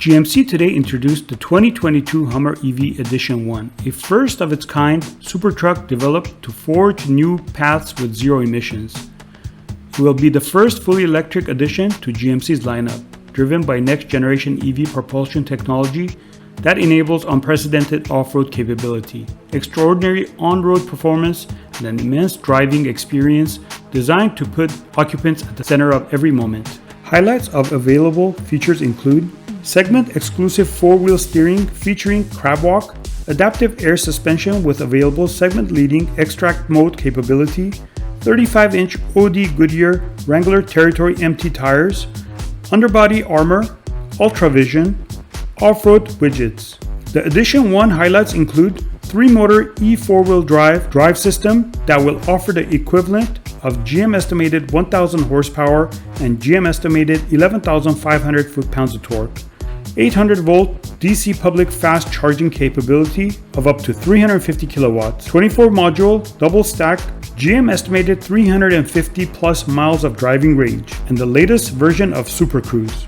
GMC today introduced the 2022 Hummer EV Edition 1, a first of its kind super truck developed to forge new paths with zero emissions. It will be the first fully electric addition to GMC's lineup, driven by next generation EV propulsion technology that enables unprecedented off-road capability, extraordinary on-road performance, and an immense driving experience designed to put occupants at the center of every moment. Highlights of available features include segment-exclusive four-wheel steering featuring crab walk, adaptive air suspension with available segment-leading extract mode capability, 35-inch OD Goodyear Wrangler Territory MT tires, underbody armor, ultravision, off-road widgets. The Edition 1 highlights include 3-motor E4-wheel drive system that will offer the equivalent of GM estimated 1,000 horsepower and GM estimated 11,500 foot-pounds of torque, 800-volt DC public fast charging capability of up to 350 kilowatts, 24-module double-stacked GM estimated 350 plus miles of driving range, and the latest version of Super Cruise.